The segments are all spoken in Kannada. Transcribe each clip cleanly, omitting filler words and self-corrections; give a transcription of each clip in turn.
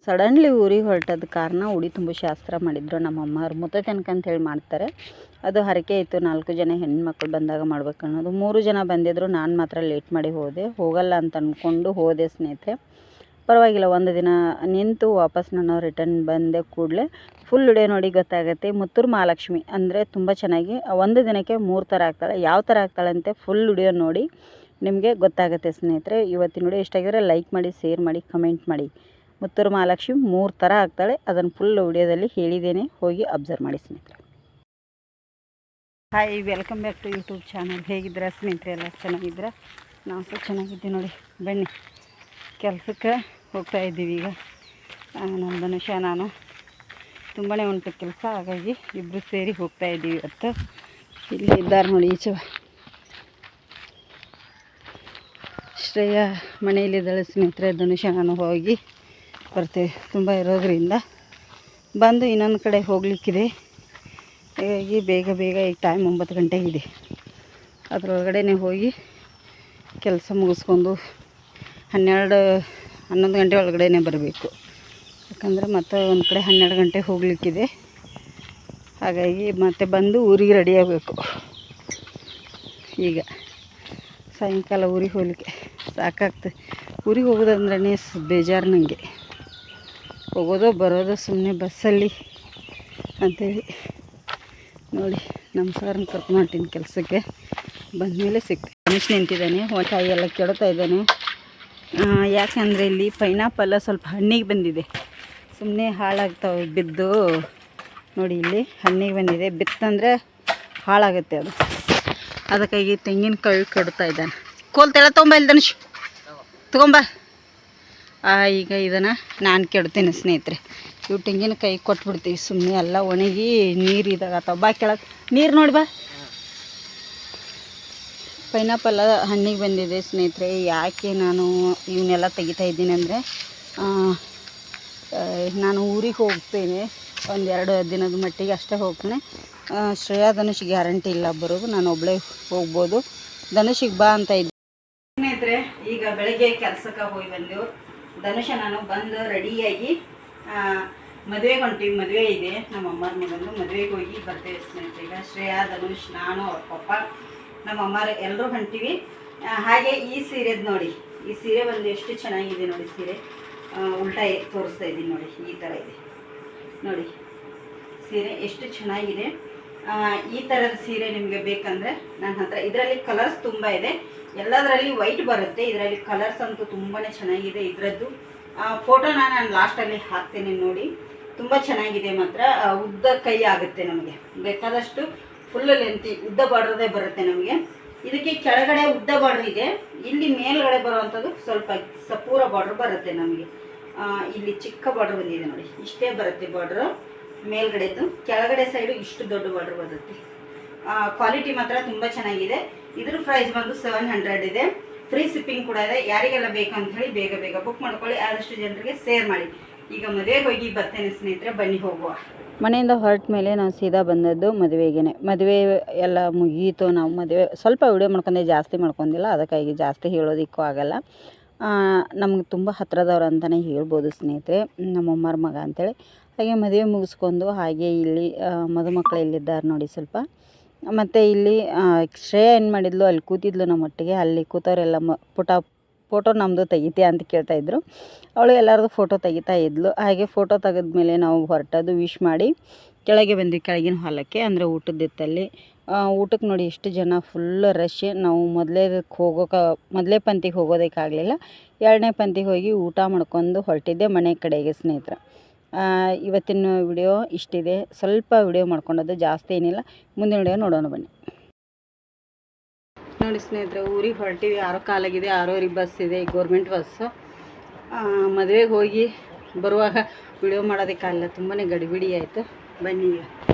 ಸಡನ್ಲಿ ಊರಿಗೆ ಹೊರಟದ ಕಾರಣ ಉಡಿ ತುಂಬ ಶಾಸ್ತ್ರ ಮಾಡಿದ್ರು ನಮ್ಮಮ್ಮವ್ರು. ಮುತ್ತೈದೆ ಅಂತ ಹೇಳಿ ಮಾಡ್ತಾರೆ. ಅದು ಹರಕೆ ಇತ್ತು, 4 ಜನ ಹೆಣ್ಮಕ್ಳು ಬಂದಾಗ ಮಾಡ್ಬೇಕು ಅನ್ನೋದು. 3 ಜನ ಬಂದಿದ್ದರು, ನಾನು ಮಾತ್ರ ಲೇಟ್ ಮಾಡಿ ಹೋಗಲ್ಲ ಅಂತ ಅಂದ್ಕೊಂಡು ಹೋದೆ ಸ್ನೇಹಿತರೆ. ಪರವಾಗಿಲ್ಲ, ಒಂದು ದಿನ ನಿಂತು ವಾಪಸ್ ನಾನು ರಿಟರ್ನ್ ಬಂದೆ ಕೂಡಲೇ ಫುಲ್ ವಿಡಿಯೋ ನೋಡಿ ಗೊತ್ತಾಗುತ್ತೆ. ಮುತ್ತೂರು ಮಹಾಲಕ್ಷ್ಮಿ ಅಂದರೆ ತುಂಬ ಚೆನ್ನಾಗಿ ಒಂದು ದಿನಕ್ಕೆ 3 ಥರ ಆಗ್ತಾಳೆ. ಯಾವ ಥರ ಆಗ್ತಾಳಂತೆ ಫುಲ್ ವಿಡಿಯೋ ನೋಡಿ ನಿಮಗೆ ಗೊತ್ತಾಗುತ್ತೆ ಸ್ನೇಹಿತರೆ. ಇವತ್ತಿನ ವಿಡಿಯೋ ಇಷ್ಟ ಆಗಿದ್ರೆ ಲೈಕ್ ಮಾಡಿ, ಶೇರ್ ಮಾಡಿ, ಕಮೆಂಟ್ ಮಾಡಿ. ಮುತ್ತೂರು ಮಹಾಲಕ್ಷ್ಮಿ 3 ಥರ ಆಗ್ತಾಳೆ, ಅದನ್ನು ಫುಲ್ ವಿಡಿಯೋದಲ್ಲಿ ಹೇಳಿದ್ದೇನೆ, ಹೋಗಿ ಅಬ್ಸರ್ವ್ ಮಾಡಿ ಸ್ನೇಹಿತರೆ. Hi, welcome back to YouTube channel. ಹೇಗಿದ್ದೀರಾ ಸ್ನೇಹಿತರೆ? ಎಲ್ಲ ಚೆನ್ನಾಗಿದ್ದೀರಾ? ನಾವು ಸಹ ಚೆನ್ನಾಗಿದ್ದೀವಿ ನೋಡಿ. ಬನ್ನಿ, ಕೆಲಸಕ್ಕೆ ಹೋಗ್ತಾ ಇದ್ದೀವಿ ಈಗ. ನಮ್ಮ ಧನುಷ ನಾನು ತುಂಬಾ ಉಂಟು ಕೆಲಸ, ಹಾಗಾಗಿ ಇಬ್ಬರು ಸೇರಿ ಹೋಗ್ತಾ ಇದ್ದೀವಿ ಇವತ್ತು. ಇಲ್ಲಿ ಇದ್ದಾರೆ ನೋಡಿ, ಈಚೆ ಶ್ರೇಯ ಮನೆಯಲ್ಲಿದ್ದಾಳೆ ಸ್ನೇಹಿತರೆ. ಧನುಷ ನಾನು ಹೋಗಿ ಬರ್ತೇವೆ. ತುಂಬ ಇರೋದ್ರಿಂದ ಬಂದು ಇನ್ನೊಂದು ಕಡೆ ಹೋಗಲಿಕ್ಕಿದೆ, ಹಾಗಾಗಿ ಬೇಗ ಈಗ ಟೈಮ್ 9 ಗಂಟೆಗಿದೆ. ಅದರೊಳಗಡೆ ಹೋಗಿ ಕೆಲಸ ಮುಗಿಸ್ಕೊಂಡು 11 ಗಂಟೆ ಒಳಗಡೆ ಬರಬೇಕು. ಯಾಕಂದರೆ ಮತ್ತೆ ಒಂದು ಕಡೆ 12 ಗಂಟೆ ಹೋಗಲಿಕ್ಕಿದೆ, ಹಾಗಾಗಿ ಮತ್ತೆ ಬಂದು ಊರಿಗೆ ರೆಡಿ ಆಗಬೇಕು. ಈಗ ಸಾಯಂಕಾಲ ಊರಿಗೆ ಹೋಗಲಿಕ್ಕೆ ಸಾಕಾಗ್ತದೆ. ಊರಿಗೆ ಹೋಗೋದಂದ್ರೆ ಬೇಜಾರು ನನಗೆ, ಹೋಗೋದು ಬರೋದು ಸುಮ್ಮನೆ ಬಸ್ಸಲ್ಲಿ ಅಂಥೇಳಿ. ನೋಡಿ, ನಮ್ಮ ಸರ್ನ ಕರ್ಕೊಂಡು ಹೊಂಟೀನಿ ಕೆಲಸಕ್ಕೆ. ಬಂದಮೇಲೆ ಸಿಗ್ತೀನಿ. ಮನುಷ್ಯ ನಿಂತಿದ್ದಾನೆ, ಕಾಯಿ ಎಲ್ಲ ಕೆಡ್ತಾ ಇದ್ದಾನೆ. ಯಾಕಂದರೆ ಇಲ್ಲಿ ಪೈನಾಪಲ್ ಸ್ವಲ್ಪ ಹಣ್ಣಿಗೆ ಬಂದಿದೆ, ಸುಮ್ಮನೆ ಹಾಳಾಗ್ತಾವೆ ಬಿದ್ದು. ನೋಡಿ, ಇಲ್ಲಿ ಹಣ್ಣಿಗೆ ಬಂದಿದೆ, ಬಿತ್ತಂದರೆ ಹಾಳಾಗುತ್ತೆ ಅದು. ಅದಕ್ಕಾಗಿ ತೆಂಗಿನಕಾಯಿ ಕೆಡ್ತಾ ಇದ್ದಾನೆ. ಕೋಲ್ ತೆಳ ತೊಗೊಂಬ, ಇಲ್ಲಿ ಧನುಷ್ ತೊಗೊಂಬ. ಈಗ ಇದನ್ನು ನಾನು ಕೆಡ್ತೀನಿ ಸ್ನೇಹಿತರೆ. ಇವು ತೆಂಗಿನಕಾಯಿ ಕೊಟ್ಬಿಡ್ತೀವಿ, ಸುಮ್ಮನೆ ಎಲ್ಲ ಒಣಗಿ ನೀರು ಇದಾಗತ್ತವ. ಬಾ ಕೆಳಗೆ, ನೀರು ನೋಡಿ ಬಾ. ಪೈನಾಪಲ್ ಹಣ್ಣಿಗೆ ಬಂದಿದೆ ಸ್ನೇಹಿತರೆ. ಯಾಕೆ ನಾನು ಇವನ್ನೆಲ್ಲ ತೆಗಿತಾ ಇದ್ದೀನಿ ಅಂದರೆ, ನಾನು ಊರಿಗೆ ಹೋಗ್ತೇನೆ, 1-2 ದಿನದ ಮಟ್ಟಿಗೆ ಅಷ್ಟೇ ಹೋಗ್ತೇನೆ. ಶ್ರೇಯಾ ಧನುಷ್ ಗ್ಯಾರಂಟಿ ಇಲ್ಲ ಬರೋದು, ನಾನು ಒಬ್ಬಳೇ ಹೋಗ್ಬೋದು. ಧನುಷಿಗೆ ಬಾ ಅಂತ ಇದ್ದೆ ಸ್ನೇಹಿತರೆ. ಈಗ ಬೆಳಗ್ಗೆ ಕೆಲಸಕ್ಕೆ ಹೋಗಿ ಬಂದೆವು. ಧನುಷ ನಾನು ಬಂದು ರೆಡಿಯಾಗಿ ಮದುವೆಗೆ ಹೊಂಟೀವಿ. ಮದುವೆ ಇದೆ ನಮ್ಮ ಅಮ್ಮರ ಮಗಂದು, ಮದುವೆಗೆ ಹೋಗಿ ಬರ್ತೇವೆ ಸ್ನೇಹಿತರೆ. ಈಗ ಶ್ರೇಯಾ, ಧನುಷ್, ನಾನು, ಅವ್ರ ಪಪ್ಪ, ನಮ್ಮ ಅಮ್ಮರು ಎಲ್ಲರೂ ಹೊಂಟೀವಿ. ಹಾಗೆ ಈ ಸೀರೆದು ನೋಡಿ, ಈ ಸೀರೆ ಒಂದು ಎಷ್ಟು ಚೆನ್ನಾಗಿದೆ ನೋಡಿ. ಸೀರೆ ಉಲ್ಟಾ ತೋರಿಸ್ತಾ ಇದ್ದೀನಿ ನೋಡಿ, ಈ ಥರ ಇದೆ ನೋಡಿ ಸೀರೆ, ಎಷ್ಟು ಚೆನ್ನಾಗಿದೆ. ಈ ಥರದ ಸೀರೆ ನಿಮಗೆ ಬೇಕಂದರೆ ನನ್ನ ಹತ್ರ, ಇದರಲ್ಲಿ ಕಲರ್ಸ್ ತುಂಬ ಇದೆ. ಎಲ್ಲದರಲ್ಲಿ ವೈಟ್ ಬರುತ್ತೆ, ಇದರಲ್ಲಿ ಕಲರ್ಸ್ ಅಂತೂ ತುಂಬಾ ಚೆನ್ನಾಗಿದೆ. ಇದರದ್ದು ಫೋಟೋನ ನಾನು ಲಾಸ್ಟಲ್ಲಿ ಹಾಕ್ತೇನೆ ನೋಡಿ. ತುಂಬ ಚೆನ್ನಾಗಿದೆ ಮಾತ್ರ. ಉದ್ದ ಕೈ ಆಗುತ್ತೆ ನಮಗೆ, ಬೇಕಾದಷ್ಟು ಫುಲ್ ಲೆಂತಿ ಉದ್ದ ಬಾರ್ಡ್ರದೇ ಬರುತ್ತೆ ನಮಗೆ. ಇದಕ್ಕೆ ಕೆಳಗಡೆ ಉದ್ದ ಬಾರ್ಡ್ರ್ ಇದೆ, ಇಲ್ಲಿ ಮೇಲ್ಗಡೆ ಬರುವಂಥದ್ದು ಸ್ವಲ್ಪ ಸಪೂರ ಬಾರ್ಡ್ರ್ ಬರುತ್ತೆ ನಮಗೆ. ಇಲ್ಲಿ ಚಿಕ್ಕ ಬಾರ್ಡ್ರ್ ಬಂದಿದೆ ನೋಡಿ, ಇಷ್ಟೇ ಬರುತ್ತೆ ಬಾರ್ಡ್ರು ಮೇಲ್ಗಡೆದು. ಕೆಳಗಡೆ ಸೈಡು ಇಷ್ಟು ದೊಡ್ಡ ಬಾರ್ಡ್ರ್ ಬರುತ್ತೆ. ಕ್ವಾಲಿಟಿ ಮಾತ್ರ ತುಂಬ ಚೆನ್ನಾಗಿದೆ. ಇದ್ರ ಪ್ರೈಸ್ ಬಂದು 700 ಇದೆ. ಫ್ರೀ ಶಿಪ್ಪಿಂಗ್ ಕೂಡ ಇದೆ. ಯಾರಿಗೆಲ್ಲ ಬೇಕಂತ ಹೇಳಿ ಬೇಗ ಬುಕ್ ಮಾಡ್ಕೊಳ್ಳಿ, ಆದಷ್ಟು ಜನರಿಗೆ ಶೇರ್ ಮಾಡಿ. ಈಗ ಮದುವೆಗೆ ಹೋಗಿ ಬರ್ತೇನೆ ಸ್ನೇಹಿತರೆ, ಬನ್ನಿ ಹೋಗುವ. ಮನೆಯಿಂದ ಹೊರಟ ಮೇಲೆ ನಾವು ಸೀದಾ ಬಂದದ್ದು ಮದುವೆಗೆ. ಮದುವೆ ಎಲ್ಲ ಮುಗೀತು. ನಾವು ಮದುವೆ ಸ್ವಲ್ಪ ವಿಡಿಯೋ ಮಾಡ್ಕೊಂಡೆ, ಜಾಸ್ತಿ ಮಾಡ್ಕೊಂಡಿಲ್ಲ, ಅದಕ್ಕಾಗಿ ಜಾಸ್ತಿ ಹೇಳೋದಕ್ಕೂ ಆಗಲ್ಲ. ನಮ್ಗೆ ತುಂಬ ಹತ್ತಿರದವ್ರು ಅಂತಲೇ ಹೇಳ್ಬೋದು ಸ್ನೇಹಿತರೆ, ನಮ್ಮಮ್ಮರ ಮಗ ಅಂಥೇಳಿ. ಹಾಗೆ ಮದುವೆ ಮುಗಿಸ್ಕೊಂಡು ಹಾಗೆ ಇಲ್ಲಿ ಮದುಮಕ್ಕಳು ಎಲ್ಲಿದ್ದಾರೆ ನೋಡಿ ಸ್ವಲ್ಪ. ಮತ್ತು ಇಲ್ಲಿ ಶ್ರೇಯ ಏನು ಮಾಡಿದ್ಲು, ಅಲ್ಲಿ ಕೂತಿದ್ಲು ನಮ್ಮೊಟ್ಟಿಗೆ. ಅಲ್ಲಿ ಕೂತವರೆಲ್ಲ ಫೋಟೋ ನಮ್ಮದು ತೆಗಿತೀಯ ಅಂತ ಕೇಳ್ತಾಯಿದ್ರು. ಅವಳು ಎಲ್ಲರದು ಫೋಟೋ ತೆಗಿತಾ ಇದ್ಲು. ಹಾಗೆ ಫೋಟೋ ತೆಗೆದ್ಮೇಲೆ ನಾವು ಹೊರಟದ್ದು ವಿಶ್ ಮಾಡಿ ಕೆಳಗೆ ಬಂದ್ವಿ, ಕೆಳಗಿನ ಹಾಲಕ್ಕೆ ಅಂದರೆ ಊಟದಿತ್ತಲ್ಲಿ. ಊಟಕ್ಕೆ ನೋಡಿ ಎಷ್ಟು ಜನ, ಫುಲ್ ರಶ್. ನಾವು ಮೊದಲೇ ಪಂಕ್ತಿಗೆ ಹೋಗೋದಕ್ಕಾಗಲಿಲ್ಲ, 2ನೇ ಪಂಕ್ತಿಗೆ ಹೋಗಿ ಊಟ ಮಾಡ್ಕೊಂಡು ಹೊರಟಿದ್ದೆ ಮನೆ ಕಡೆಗೆ ಸ್ನೇಹಿತರೆ. ಇವತ್ತಿನ ವಿಡಿಯೋ ಇಷ್ಟಿದೆ. ಸ್ವಲ್ಪ ವಿಡಿಯೋ ಮಾಡ್ಕೊಂಡದ್ದು, ಜಾಸ್ತಿ ಏನಿಲ್ಲ. ಮುಂದಿನ ವಿಡಿಯೋ ನೋಡೋಣ ಬನ್ನಿ. ನೋಡಿ ಸ್ನೇಹಿತರೆ, ಊರಿಗೆ ಹೊರಟಿವಿ. 6 ಕಾಲಾಗಿದೆ, 6:30 ಬಸ್ ಇದೆ, ಗೌರ್ಮೆಂಟ್ ಬಸ್ಸು. ಮದುವೆಗೆ ಹೋಗಿ ಬರುವಾಗ ವಿಡಿಯೋ ಮಾಡೋದಕ್ಕಾಗಲ್ಲ, ತುಂಬಾ ಗಡಿಬಿಡಿ ಆಯಿತು. ಬನ್ನಿ ಈಗ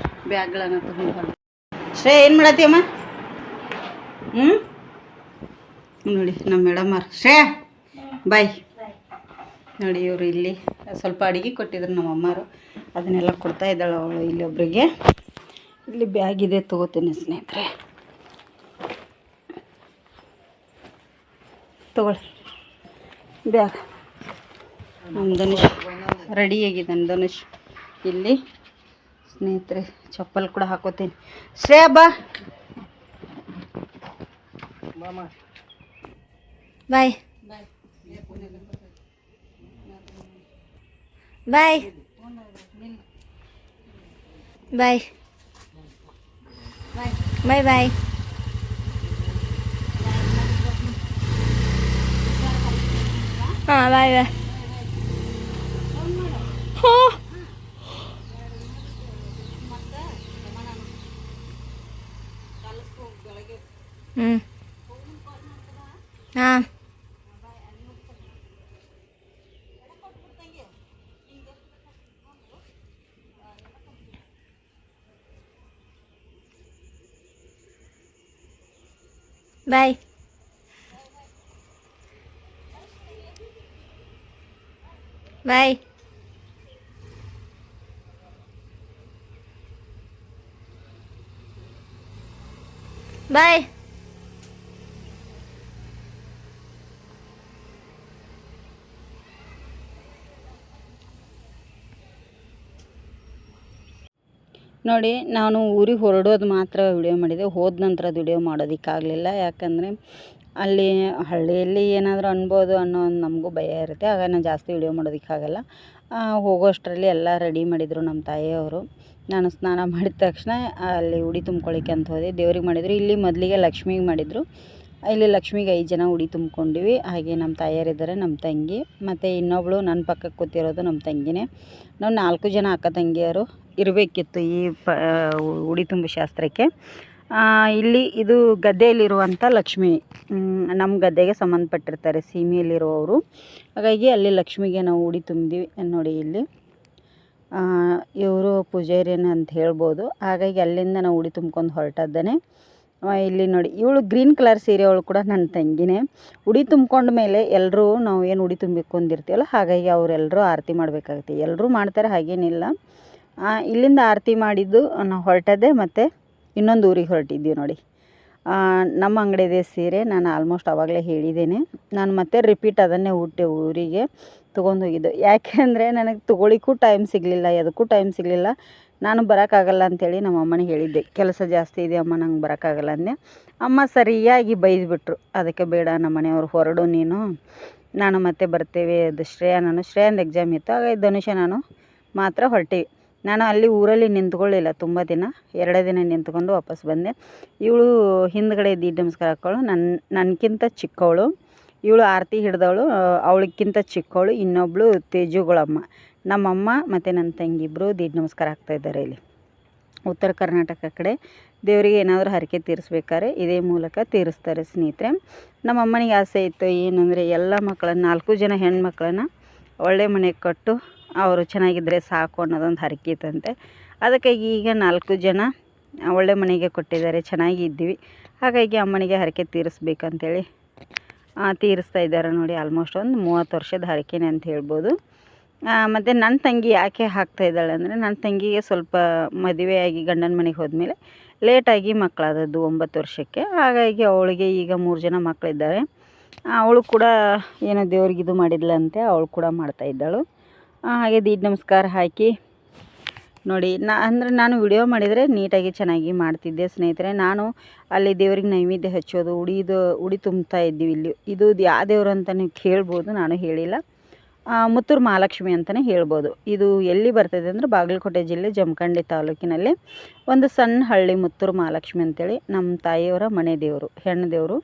ಬ್ಯಾಗ್ಗಳನ್ನು ತಗೊಂಡು ಬಂದು. ಶ್ರೇ ಏನು ಮಾಡತ್ತೀಯಮ್ಮ? ನೋಡಿ ನಮ್ಮ ಮೇಡಮ್ಮರು. ಶ್ರೇಯಾ ಬಾಯ್. ನೋಡಿ ಇವರು ಇಲ್ಲಿ ಸ್ವಲ್ಪ ಅಡುಗೆ ಕೊಟ್ಟಿದ್ರು ನಮ್ಮ ಅಮ್ಮರು, ಅದನ್ನೆಲ್ಲ ಕೊಡ್ತಾ ಇದ್ದಾಳೆ ಅವಳು ಇಲ್ಲೊಬ್ಬರಿಗೆ. ಇಲ್ಲಿ ಬ್ಯಾಗ್ ಇದೆ, ತೊಗೋತೀನಿ ಸ್ನೇಹಿತರೆ. ತೊಗೊಳ್ಳಿ ಬ್ಯಾಗ್. ನಮ್ಮ ಧನುಷ್ ರೆಡಿಯಾಗಿದ್ದಾನೆ ಧನುಷ್. ಇಲ್ಲಿ ಸ್ನೇಹಿತರೆ ಚಪ್ಪಲ್ ಕೂಡ ಹಾಕೋತೀನಿ. ಶ್ರೇಯಾ ಬಾ. ಬಾಯ್ ಬಾಯ್ ಬಾಯ್ ಬಾಯ್ ಬಾಯ್. ಹಾಂ ಬಾಯ್ ಬಾಯ್. ಹಾಂ ಬಾಯ್ ಬಾಯ್. ಬಾಯ್. ನೋಡಿ ನಾನು ಊರಿಗೆ ಹೊರಡೋದು ಮಾತ್ರ ವಿಡಿಯೋ ಮಾಡಿದೆ. ಹೋದ ನಂತರದ್ದು ವಿಡಿಯೋ ಮಾಡೋದಕ್ಕಾಗಲಿಲ್ಲ. ಯಾಕಂದರೆ ಅಲ್ಲಿ ಹಳ್ಳಿಯಲ್ಲಿ ಏನಾದರೂ ಅನ್ಬೋದು ಅನ್ನೋ ಒಂದು ನಮಗೂ ಭಯ ಇರುತ್ತೆ. ಆಗ ನಾನು ಜಾಸ್ತಿ ವಿಡಿಯೋ ಮಾಡೋದಕ್ಕಾಗಲ್ಲ. ಹೋಗೋಷ್ಟರಲ್ಲಿ ಎಲ್ಲ ರೆಡಿ ಮಾಡಿದರು ನಮ್ಮ ತಾಯಿಯವರು. ನಾನು ಸ್ನಾನ ಮಾಡಿದ ತಕ್ಷಣ ಅಲ್ಲಿ ಉಡಿ ತುಂಬ್ಕೊಳ್ಳಿಕ್ಕೆ ಅಂತ ಹೋದೆ. ದೇವ್ರಿಗೆ ಮಾಡಿದರು. ಇಲ್ಲಿ ಮೊದಲಿಗೆ ಲಕ್ಷ್ಮಿಗೆ ಮಾಡಿದರು. ಇಲ್ಲಿ ಲಕ್ಷ್ಮಿಗೆ 5 ಜನ ಉಡಿ ತುಂಬ್ಕೊಂಡಿವಿ. ಹಾಗೆ ನಮ್ಮ ತಾಯಿಯರಿದ್ದಾರೆ, ನಮ್ಮ ತಂಗಿ ಮತ್ತು ಇನ್ನೊಬ್ಬಳು ನನ್ನ ಪಕ್ಕಕ್ಕೆ ಕೂತಿರೋದು ನಮ್ಮ ತಂಗಿನೇ. ನಾವು 4 ಜನ ಅಕ್ಕ ತಂಗಿಯರು ಇರಬೇಕಿತ್ತು ಈ ಉಡಿ ತುಂಬು ಶಾಸ್ತ್ರಕ್ಕೆ. ಇಲ್ಲಿ ಇದು ಗದ್ದೆಯಲ್ಲಿರುವಂಥ ಲಕ್ಷ್ಮಿ, ನಮ್ಮ ಗದ್ದೆಗೆ ಸಂಬಂಧಪಟ್ಟಿರ್ತಾರೆ ಸೀಮೆಯಲ್ಲಿರುವವರು. ಹಾಗಾಗಿ ಅಲ್ಲಿ ಲಕ್ಷ್ಮಿಗೆ ನಾವು ಉಡಿ ತುಂಬಿದ್ವಿ. ನೋಡಿ ಇಲ್ಲಿ ಇವರು ಪೂಜಾರಿನ ಅಂತ ಹೇಳ್ಬೋದು. ಹಾಗಾಗಿ ಅಲ್ಲಿಂದ ನಾವು ಉಡಿ ತುಂಬ್ಕೊಂಡು ಹೊರಟದ್ದೇನೆ. ಇಲ್ಲಿ ನೋಡಿ ಇವಳು ಗ್ರೀನ್ ಕಲರ್ ಸೀರೆ ಅವಳು ಕೂಡ ನನ್ನ ತಂಗಿನೇ. ಉಡಿ ತುಂಬ್ಕೊಂಡ ಮೇಲೆ ಎಲ್ಲರೂ ನಾವು ಏನು ಉಡಿ ತುಂಬಿಕೊಂಡಿರ್ತೀವಲ್ಲ, ಹಾಗಾಗಿ ಅವರೆಲ್ಲರೂ ಆರತಿ ಮಾಡಬೇಕಾಗುತ್ತೆ. ಎಲ್ಲರೂ ಮಾಡ್ತಾರೆ, ಹಾಗೇನಿಲ್ಲ. ಇಲ್ಲಿಂದ ಆರತಿ ಮಾಡಿದ್ದು ನಾವು ಹೊರಟದ್ದೆ. ಮತ್ತು ಇನ್ನೊಂದು ಊರಿಗೆ ಹೊರಟಿದ್ದೀವಿ ನೋಡಿ. ನಮ್ಮ ಅಂಗಡಿದೆ ಸೀರೆ ನಾನು ಆಲ್ಮೋಸ್ಟ್ ಆವಾಗಲೇ ಹೇಳಿದ್ದೇನೆ. ನಾನು ಮತ್ತೆ ರಿಪೀಟ್ ಅದನ್ನೇ ಊರಿಗೆ ತೊಗೊಂಡು ಹೋಗಿದ್ದು. ಯಾಕೆಂದರೆ ನನಗೆ ತೊಗೊಳಿಕ್ಕೂ ಟೈಮ್ ಸಿಗಲಿಲ್ಲ, ಎದಕ್ಕೂ ಟೈಮ್ ಸಿಗಲಿಲ್ಲ. ನಾನು ಬರೋಕ್ಕಾಗಲ್ಲ ಅಂಥೇಳಿ ನಮ್ಮ ಅಮ್ಮನಿಗೆ ಹೇಳಿದ್ದೆ, ಕೆಲಸ ಜಾಸ್ತಿ ಇದೆ ಅಮ್ಮ, ನಂಗೆ ಬರೋಕ್ಕಾಗಲ್ಲ ಅಂದೆ. ಅಮ್ಮ ಸರಿಯಾಗಿ ಬೈದ್ಬಿಟ್ರು. ಅದಕ್ಕೆ ಬೇಡ ನಮ್ಮ ಮನೆಯವ್ರು, ಹೊರಡು ನೀನು, ನಾನು ಮತ್ತೆ ಬರ್ತೇವೆ. ಅದು ಶ್ರೇಯಾಂದು ಎಕ್ಸಾಮ್ ಇತ್ತು. ಹಾಗಾಗಿ ಧನುಷ ನಾನು ಮಾತ್ರ ಹೊರಟೀವಿ. ನಾನು ಅಲ್ಲಿ ಊರಲ್ಲಿ ನಿಂತ್ಕೊಳ್ಳಿಲ್ಲ ತುಂಬ ದಿನ, 2 ದಿನ ನಿಂತ್ಕೊಂಡು ವಾಪಸ್ ಬಂದೆ. ಇವಳು ಹಿಂದ್ಗಡೆ ದೀಡ್ ನಮಸ್ಕಾರ ಹಾಕ್ಕೊಳ್ಳು, ನನಗಿಂತ ಚಿಕ್ಕವಳು. ಇವಳು ಆರತಿ ಹಿಡ್ದವಳು, ಅವಳಕ್ಕಿಂತ ಚಿಕ್ಕವಳು. ಇನ್ನೊಬ್ಬಳು ತೇಜುಗಳಮ್ಮ, ನಮ್ಮಮ್ಮ ಮತ್ತು ನನ್ನ ತಂಗಿ ಇಬ್ಬರು ದೀಡ್ ನಮಸ್ಕಾರ ಹಾಕ್ತಾಯಿದ್ದಾರೆ. ಇಲ್ಲಿ ಉತ್ತರ ಕರ್ನಾಟಕ ಕಡೆ ದೇವರಿಗೆ ಏನಾದರೂ ಹರಕೆ ತೀರಿಸ್ಬೇಕಾದ್ರೆ ಇದೇ ಮೂಲಕ ತೀರಿಸ್ತಾರೆ ಸ್ನೇಹಿತರೆ. ನಮ್ಮ ಅಮ್ಮನಿಗೆ ಆಸೆ ಇತ್ತು ಏನಂದರೆ ಎಲ್ಲ ಮಕ್ಕಳನ್ನ, 4 ಜನ ಹೆಣ್ಮಕ್ಳನ್ನ ಒಳ್ಳೆ ಮನೆಗೆ ಕೊಟ್ಟು ಅವರು ಚೆನ್ನಾಗಿದ್ದರೆ ಸಾಕು ಅನ್ನೋದೊಂದು ಹರಕೆ ಇತ್ತಂತೆ. ಅದಕ್ಕಾಗಿ ಈಗ 4 ಜನ ಒಳ್ಳೆ ಮನೆಗೆ ಕೊಟ್ಟಿದ್ದಾರೆ, ಚೆನ್ನಾಗಿದ್ದೀವಿ. ಹಾಗಾಗಿ ಅಮ್ಮನಿಗೆ ಹರಕೆ ತೀರಿಸ್ಬೇಕಂತೇಳಿ ತೀರಿಸ್ತಾ ಇದ್ದಾರೆ ನೋಡಿ. ಆಲ್ಮೋಸ್ಟ್ ಒಂದು 30 ವರ್ಷದ ಹರಕೆನೇ ಅಂತ ಹೇಳ್ಬೋದು. ಮತ್ತು ನನ್ನ ತಂಗಿ ಯಾಕೆ ಹಾಕ್ತಾಯಿದ್ದಾಳೆ ಅಂದರೆ, ನನ್ನ ತಂಗಿಗೆ ಸ್ವಲ್ಪ ಮದುವೆಯಾಗಿ ಗಂಡನ ಮನೆಗೆ ಹೋದ್ಮೇಲೆ ಲೇಟಾಗಿ ಮಕ್ಕಳಾದದ್ದು 9 ವರ್ಷಕ್ಕೆ. ಹಾಗಾಗಿ ಅವಳಿಗೆ ಈಗ 3 ಜನ ಮಕ್ಕಳಿದ್ದಾರೆ. ಅವಳು ಕೂಡ ಏನೋ ದೇವ್ರಿಗೆ ಇದು ಮಾಡಿದ್ಲಂತೆ, ಅವಳು ಕೂಡ ಮಾಡ್ತಾಯಿದ್ದಳು. ಹಾಗೆ ದೀಡ್ ನಮಸ್ಕಾರ ಹಾಕಿ ನೋಡಿ. ನಾನು ವಿಡಿಯೋ ಮಾಡಿದರೆ ನೀಟಾಗಿ ಚೆನ್ನಾಗಿ ಮಾಡ್ತಿದ್ದೆ ಸ್ನೇಹಿತರೆ. ನಾನು ಅಲ್ಲಿ ದೇವ್ರಿಗೆ ನೈವೇದ್ಯ ಹಚ್ಚೋದು, ಉಡಿ ತುಂಬ್ತಾ ಇದ್ದೀವಿ. ಇಲ್ಲಿ ಇದು ಯಾವ ದೇವರು ಅಂತ ನೀವು ಕೇಳ್ಬೋದು, ನಾನು ಹೇಳಿಲ್ಲ. ಮುತ್ತೂರು ಮಹಾಲಕ್ಷ್ಮಿ ಅಂತಲೇ ಹೇಳ್ಬೋದು. ಇದು ಎಲ್ಲಿ ಬರ್ತದೆ ಅಂದರೆ ಬಾಗಲಕೋಟೆ ಜಿಲ್ಲೆ ಜಮಖಂಡಿ ತಾಲೂಕಿನಲ್ಲಿ ಒಂದು ಸಣ್ಣ ಹಳ್ಳಿ, ಮುತ್ತೂರು ಮಹಾಲಕ್ಷ್ಮಿ ಅಂತೇಳಿ ನಮ್ಮ ತಾಯಿಯವರ ಮನೆ ದೇವರು, ಹೆಣ್ಣು ದೇವರು.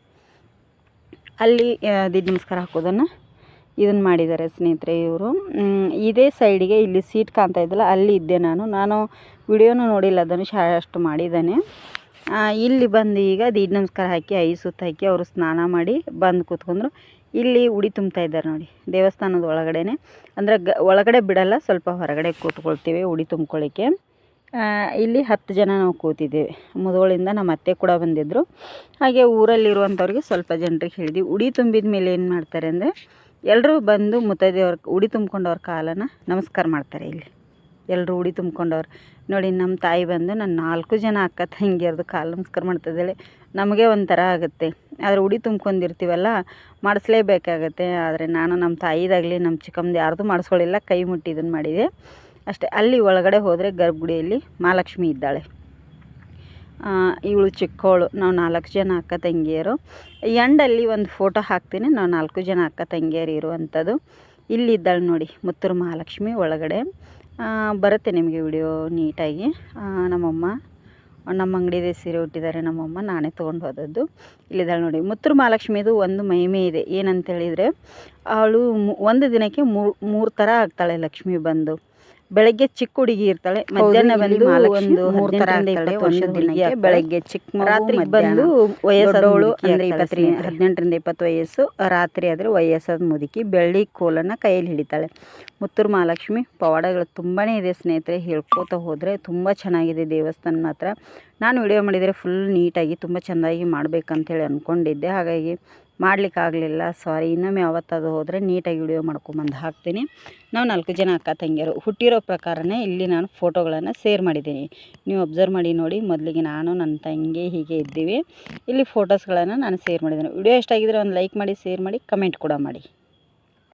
ಅಲ್ಲಿ ದೀಡ್ ನಮಸ್ಕಾರ ಹಾಕೋದನ್ನು ಇದನ್ನು ಮಾಡಿದ್ದಾರೆ ಸ್ನೇಹಿತರೆ ಇವರು. ಇದೇ ಸೈಡಿಗೆ ಇಲ್ಲಿ ಸೀಟ್ ಕಾಣ್ತಾ ಇದ್ದಲ್ಲ, ಅಲ್ಲಿ ಇದ್ದೆ ನಾನು ವಿಡಿಯೋನೂ ನೋಡಿಲ್ಲ, ಧನುಷ್ ಅಷ್ಟು ಮಾಡಿದ್ದಾನೆ. ಇಲ್ಲಿ ಬಂದು ಈಗ ದೀಡ್ ನಮಸ್ಕಾರ ಹಾಕಿ 5 ಸುತ್ತು ಹಾಕಿ ಅವರು ಸ್ನಾನ ಮಾಡಿ ಬಂದು ಕೂತ್ಕೊಂಡ್ರು. ಇಲ್ಲಿ ಉಡಿ ತುಂಬ್ತಾ ಇದ್ದಾರೆ ನೋಡಿ, ದೇವಸ್ಥಾನದ ಒಳಗಡೆನೆ. ಅಂದರೆ ಒಳಗಡೆ ಬಿಡಲ್ಲ, ಸ್ವಲ್ಪ ಹೊರಗಡೆ ಕೂತ್ಕೊಳ್ತೀವಿ ಉಡಿ ತುಂಬ್ಕೊಳ್ಳಿಕ್ಕೆ. ಇಲ್ಲಿ 10 ಜನ ನಾವು ಕೂತಿದ್ದೇವೆ. ಮುಧೋಳಿಂದ ನಮ್ಮ ಅತ್ತೆ ಕೂಡ ಬಂದಿದ್ದರು. ಹಾಗೆ ಊರಲ್ಲಿರುವಂಥವ್ರಿಗೆ ಸ್ವಲ್ಪ ಜನರಿಗೆ ಹೇಳಿದ್ವಿ. ಉಡಿ ತುಂಬಿದ ಮೇಲೆ ಏನು ಮಾಡ್ತಾರೆ ಅಂದರೆ, ಎಲ್ಲರೂ ಬಂದು ಮುತ್ತೈದೆಯವ್ರ ಉಡಿ ತುಂಬ್ಕೊಂಡವ್ರ ಕಾಲನ್ನು ನಮಸ್ಕಾರ ಮಾಡ್ತಾರೆ. ಇಲ್ಲಿ ಎಲ್ಲರೂ ಉಡಿ ತುಂಬ್ಕೊಂಡವ್ರು ನೋಡಿ. ನಮ್ಮ ತಾಯಿ ಬಂದು ನನ್ನ 4 ಜನ ಅಕ್ಕ ತಂಗಿಯರ್ದು ಕಾಲು ನಮಸ್ಕಾರ ಮಾಡ್ತಿದ್ದಾಳೆ. ನಮಗೆ ಒಂಥರ ಆಗುತ್ತೆ. ಆದರೆ ಉಡಿ ತುಂಬ್ಕೊಂಡಿರ್ತೀವಲ್ಲ ಮಾಡಿಸ್ಲೇಬೇಕಾಗತ್ತೆ. ಆದರೆ ನಾನು ನಮ್ಮ ತಾಯಿದಾಗಲಿ ನಮ್ಮ ಚಿಕ್ಕಮ್ಮದು ಯಾರ್ದು ಮಾಡಿಸ್ಕೊಳ್ಳಿಲ್ಲ, ಕೈ ಮುಟ್ಟಿ ಇದನ್ನು ಮಾಡಿದೆ ಅಷ್ಟೇ. ಅಲ್ಲಿ ಒಳಗಡೆ ಹೋದರೆ ಗರ್ಭಗುಡಿಯಲ್ಲಿ ಮಹಾಲಕ್ಷ್ಮಿ ಇದ್ದಾಳೆ. ಇವಳು ಚಿಕ್ಕವಳು. ನಾವು 4 ಜನ ಅಕ್ಕ ತಂಗಿಯರು. ಎಂಡಲ್ಲಿ ಒಂದು ಫೋಟೋ ಹಾಕ್ತೀನಿ, ನಾವು 4 ಜನ ಅಕ್ಕ ತಂಗಿಯರು ಇರುವಂಥದ್ದು. ಇಲ್ಲಿದ್ದಾಳೆ ನೋಡಿ ಮುತ್ತೂರು ಮಹಾಲಕ್ಷ್ಮಿ ಒಳಗಡೆ. ಬರುತ್ತೆ ನಿಮಗೆ ವಿಡಿಯೋ ನೀಟಾಗಿ. ನಮ್ಮ ಅಂಗಡಿದೇ ಸೀರೆ ಉಟ್ಟಿದ್ದಾರೆ ನಮ್ಮಮ್ಮ, ನಾನೇ ತೊಗೊಂಡು ಹೋದದ್ದು. ಇಲ್ಲಿದ್ದಾಳೆ ನೋಡಿ. ಮುತ್ತೂರು ಮಹಾಲಕ್ಷ್ಮಿದು ಒಂದು ಮಹಿಮೆ ಇದೆ. ಏನಂತೇಳಿದರೆ ಅವಳು ಒಂದು ದಿನಕ್ಕೆ ಮೂರು ಥರ ಆಗ್ತಾಳೆ ಲಕ್ಷ್ಮಿ ಬಂದು. ಬೆಳಗ್ಗೆ ಚಿಕ್ಕ ಹುಡುಗಿ ಇರ್ತಾಳೆ, ಮಧ್ಯಾಹ್ನ ಬಂದು ಒಂದು 3 ಥರ ಆಗ್ತಾಳೆ, ಒಂದು ದಿನಕ್ಕೆ ಬೆಳಗ್ಗೆ ಚಿಕ್ಕ, ರಾತ್ರಿ ಬಂದು ವಯಸ್ಸಾದವಳು ಅಂದರೆ 18ರಿಂದ 20 ವಯಸ್ಸು, ರಾತ್ರಿ ಆದರೆ ವಯಸ್ಸಾದ ಮುದುಕಿ ಬೆಳ್ಳಿ ಕೋಲನ್ನು ಕೈಯಲ್ಲಿ ಹಿಡಿತಾಳೆ. ಮುತ್ತೂರು ಮಹಾಲಕ್ಷ್ಮಿ ಪವಾಡಗಳು ತುಂಬಾ ಇದೆ ಸ್ನೇಹಿತರೆ. ಹೇಳ್ಕೋತಾ ಹೋದರೆ ತುಂಬ ಚೆನ್ನಾಗಿದೆ ದೇವಸ್ಥಾನ ಮಾತ್ರ. ನಾನು ವಿಡಿಯೋ ಮಾಡಿದರೆ ಫುಲ್ ನೀಟಾಗಿ ತುಂಬ ಚೆಂದಾಗಿ ಮಾಡಬೇಕಂತೇಳಿ ಅಂದ್ಕೊಂಡಿದ್ದೆ, ಹಾಗಾಗಿ ಮಾಡಲಿಕ್ಕಾಗಲಿಲ್ಲ, ಸಾರಿ. ಇನ್ನೊಮ್ಮೆ ಯಾವತ್ತಾದರೂ ಹೋದರೆ ನೀಟಾಗಿ ವಿಡಿಯೋ ಮಾಡ್ಕೊಂಬಂದು ಹಾಕ್ತೀನಿ. ನಾವು 4 ಜನ ಅಕ್ಕ ತಂಗಿಯರು ಹುಟ್ಟಿರೋ ಪ್ರಕಾರನೇ ಇಲ್ಲಿ ನಾನು ಫೋಟೋಗಳನ್ನು ಶೇರ್ ಮಾಡಿದ್ದೀನಿ. ನೀವು ಅಬ್ಸರ್ವ್ ಮಾಡಿ ನೋಡಿ. ಮೊದಲಿಗೆ ನಾನು ನನ್ನ ತಂಗಿ ಹೀಗೆ ಇದ್ದೀವಿ. ಇಲ್ಲಿ ಫೋಟೋಸ್ಗಳನ್ನು ನಾನು ಶೇರ್ ಮಾಡಿದ್ದೀನಿ. ವಿಡಿಯೋ ಇಷ್ಟ ಆಗಿದ್ರೆ ಒಂದು ಲೈಕ್ ಮಾಡಿ, ಶೇರ್ ಮಾಡಿ, ಕಮೆಂಟ್ ಕೂಡ ಮಾಡಿ.